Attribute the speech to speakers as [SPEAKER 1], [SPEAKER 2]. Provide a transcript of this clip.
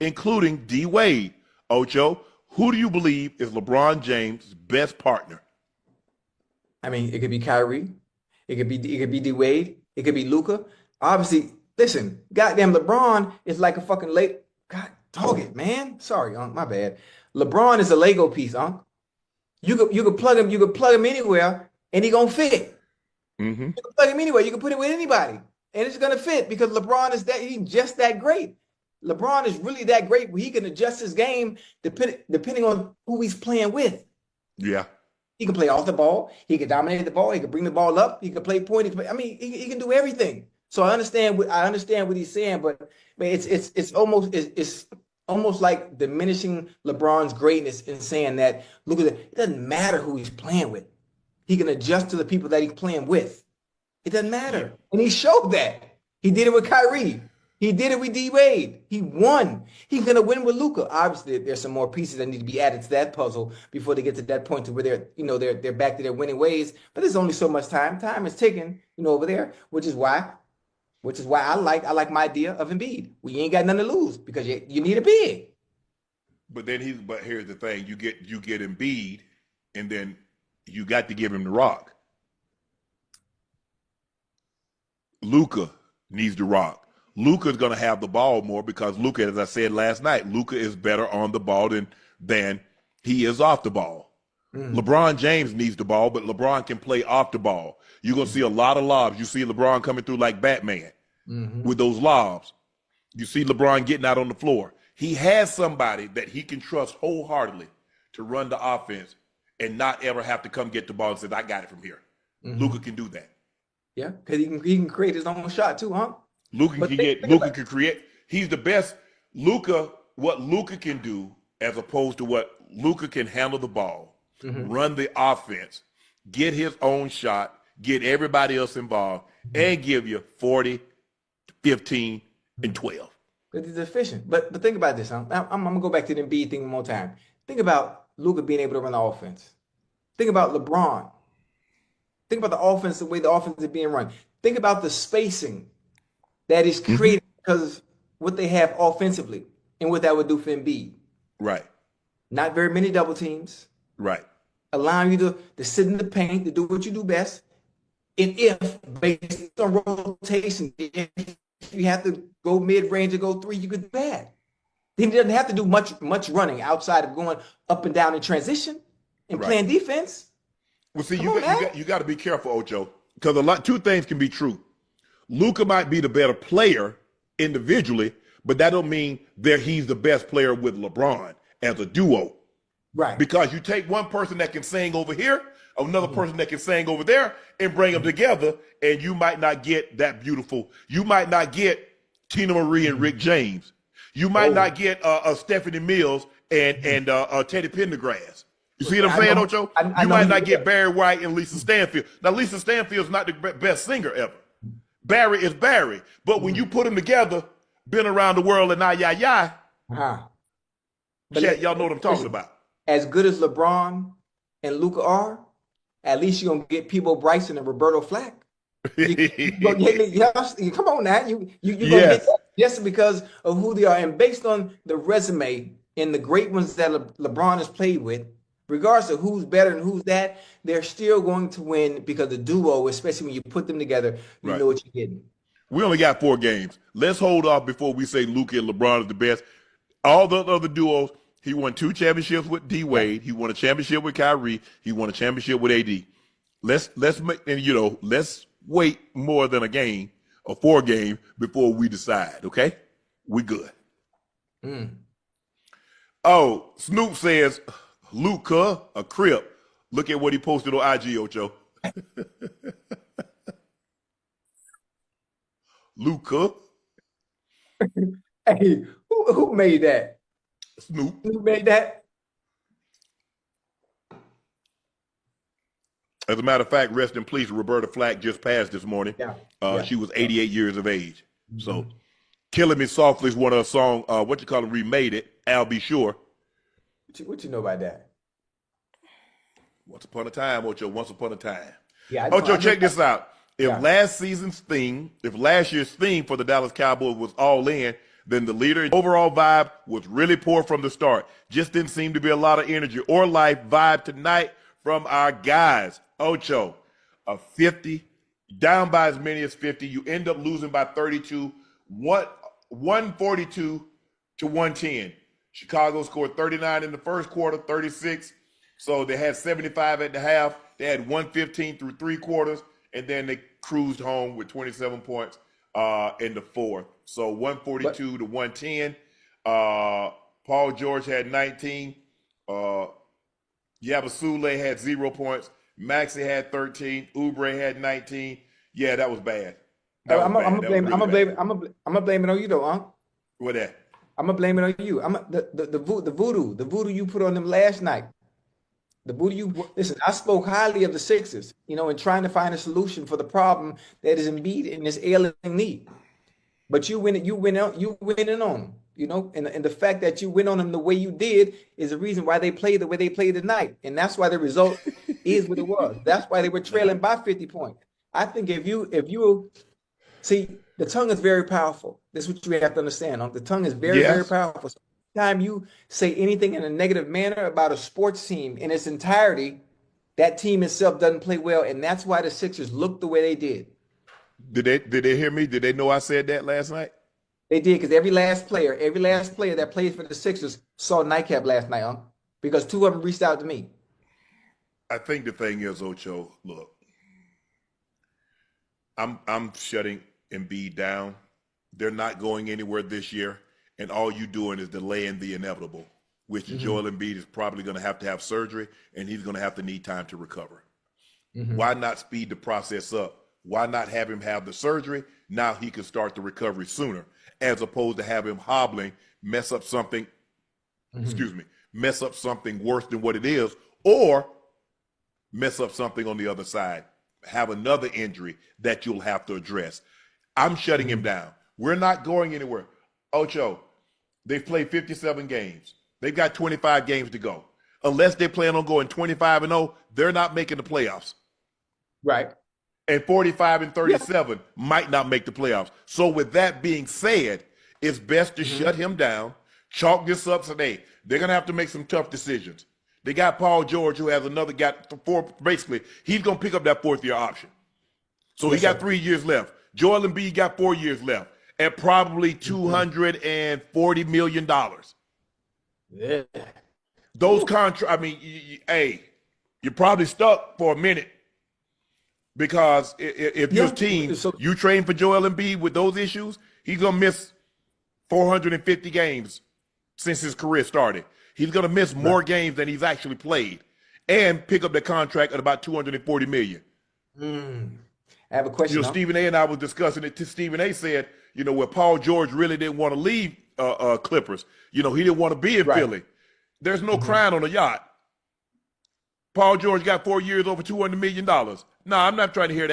[SPEAKER 1] including D Wade. Ocho, who do you believe is LeBron James' best partner?
[SPEAKER 2] I mean, it could be Kyrie, it could be D Wade, it could be Luka. Obviously, listen, goddamn LeBron is like a fucking late. God dog it, man. Sorry, my bad. LeBron is a Lego piece, You could plug him anywhere, and he gonna fit.
[SPEAKER 1] Mm-hmm.
[SPEAKER 2] You can plug him anywhere. You can put it with anybody, and it's gonna fit because LeBron is he's just that great. LeBron is really that great where he can adjust his game depending on who he's playing with.
[SPEAKER 1] Yeah.
[SPEAKER 2] He can play off the ball. He can dominate the ball. He can bring the ball up. He can play point. He can do everything. So I understand what he's saying, but it's almost like diminishing LeBron's greatness in saying that look at it doesn't matter who he's playing with. He can adjust to the people that he's playing with. It doesn't matter. And he showed that. He did it with Kyrie. He did it with D Wade. He won. He's gonna win with Luka. Obviously, there's some more pieces that need to be added to that puzzle before they get to that point to where they're back to their winning ways. But there's only so much time. Time is ticking, over there, which is why I like my idea of Embiid. We ain't got nothing to lose because you need a big.
[SPEAKER 1] But here's the thing: you get Embiid, and then you got to give him the rock. Luka needs the rock. Luka's going to have the ball more because Luka, as I said last night, Luka is better on the ball than he is off the ball. LeBron James needs the ball, but LeBron can play off the ball. You're going to see a lot of lobs. You see LeBron coming through like Batman with those lobs. You see LeBron getting out on the floor. He has somebody that he can trust wholeheartedly to run the offense and not ever have to come get the ball and say, I got it from here. Luka can do that.
[SPEAKER 2] Yeah, because he can create his own shot too, huh?
[SPEAKER 1] Luka can create. He's the best. What Luka can do, as opposed to what Luka can handle the ball, run the offense, get his own shot, get everybody else involved, and give you 40, 15, and 12.
[SPEAKER 2] Because he's efficient. But think about this. I'm gonna go back to the Embiid thing one more time. Think about Luka being able to run the offense. Think about LeBron. Think about the offense, the way the offense is being run. Think about the spacing that is created because of what they have offensively and what that would do for Embiid.
[SPEAKER 1] Right.
[SPEAKER 2] Not very many double teams.
[SPEAKER 1] Right.
[SPEAKER 2] Allowing you to sit in the paint, to do what you do best. And if, based on rotation, if you have to go mid-range or go three, you could do that. Then he doesn't have to do much running outside of going up and down in transition and playing defense.
[SPEAKER 1] Well, see, you got to be careful, Ocho, because two things can be true. Luka might be the better player individually, but that don't mean that he's the best player with LeBron as a duo.
[SPEAKER 2] Right. Because
[SPEAKER 1] you take one person that can sing over here, another person that can sing over there, and bring them together, and you might not get that beautiful. You might not get Tina Marie and Rick James. You might not get Stephanie Mills and Teddy Pendergrass. You see what I'm saying, Ocho? You might not get Barry White and Lisa Stanfield. Now, Lisa Stanfield's not the best singer ever. Barry is Barry. But when you put them together, been around the world and y'all know what I'm talking about.
[SPEAKER 2] As good as LeBron and Luka are, at least you're going to get Peebo Bryson and Roberto Flack. Come on now. You're going to get that just because of who they are. And based on the resume and the great ones that LeBron has played with, regardless of who's better and who's that, they're still going to win because the duo, especially when you put them together, you know what you're getting.
[SPEAKER 1] We only got 4 games. Let's hold off before we say Luka and LeBron is the best. All the other duos, he won 2 championships with D Wade. He won a championship with Kyrie. He won a championship with AD. Let's wait more than a game or 4 games before we decide. Okay, we good. Oh, Snoop says Luka a Crip. Look at what he posted on IG, Ocho. Luka.
[SPEAKER 2] Hey, who made that?
[SPEAKER 1] Snoop.
[SPEAKER 2] Who made that?
[SPEAKER 1] As a matter of fact, rest in peace, Roberta Flack just passed this morning. She was 88 years of age. So, Killing Me Softly is one of her songs. Remade it. I'll Be Sure.
[SPEAKER 2] What you know about that?
[SPEAKER 1] Once upon a time, Ocho. Once upon a time.
[SPEAKER 2] Yeah.
[SPEAKER 1] Ocho, check this out. If last year's theme for the Dallas Cowboys was All In, than the leader. Overall vibe was really poor from the start. Just didn't seem to be a lot of energy or life vibe tonight from our guys. Ocho, a 50, down by as many as 50. You end up losing by 32, 142 to 110. Chicago scored 39 in the first quarter, 36. So they had 75 at the half. They had 115 through three quarters, and then they cruised home with 27 points in the fourth. So 142 to 110. Paul George had 19. Yabusele had 0 points. Maxey had 13. Oubre had 19. Yeah, that was bad.
[SPEAKER 2] I'm gonna blame it on you though, huh?
[SPEAKER 1] What that?
[SPEAKER 2] I'm gonna blame it on you. The voodoo you put on them last night. The voodoo you listen. I spoke highly of the Sixers, in trying to find a solution for the problem that is Embiid in this ailing knee. But you went in on them, and the fact that you went on them the way you did is the reason why they played the way they played tonight, and that's why the result is what it was. That's why they were trailing by 50 points. I think if you see, the tongue is very powerful. This is what you have to understand. The tongue is very, very powerful. So anytime you say anything in a negative manner about a sports team in its entirety, that team itself doesn't play well, and that's why the Sixers looked the way they did.
[SPEAKER 1] Did they hear me? Did they know I said that last night?
[SPEAKER 2] They did, because every last player that plays for the Sixers saw Nightcap last night, because two of them reached out to me.
[SPEAKER 1] I think the thing is, Ocho, look, I'm shutting Embiid down. They're not going anywhere this year, and all you doing is delaying the inevitable, which Joel Embiid is probably going to have surgery, and he's going to have to need time to recover. Why not speed the process up? Why not have him have the surgery? Now he can start the recovery sooner, as opposed to have him hobbling, mess up something worse than what it is, or mess up something on the other side, have another injury that you'll have to address. I'm shutting him down. We're not going anywhere. Ocho, they've played 57 games. They've got 25 games to go. Unless they plan on going 25-0, they're not making the playoffs.
[SPEAKER 2] Right.
[SPEAKER 1] And 45 and 37 might not make the playoffs. So with that being said, it's best to shut him down, chalk this up today. They're going to have to make some tough decisions. They got Paul George, who has another basically, he's going to pick up that fourth-year option. So he got 3 years left. Joel Embiid got 4 years left at probably $240 million.
[SPEAKER 2] Yeah.
[SPEAKER 1] Those contracts, you're probably stuck for a minute. Because if your team, you train for Joel Embiid with those issues, he's going to miss 450 games since his career started. He's going to miss more games than he's actually played and pick up the contract at about $240 million.
[SPEAKER 2] I have a question.
[SPEAKER 1] Stephen A. and I was discussing it. Stephen A. said, where Paul George really didn't want to leave Clippers. He didn't want to be in Philly. There's no crying on a yacht. Paul George got 4 years over $200 million. No, I'm not trying to hear that.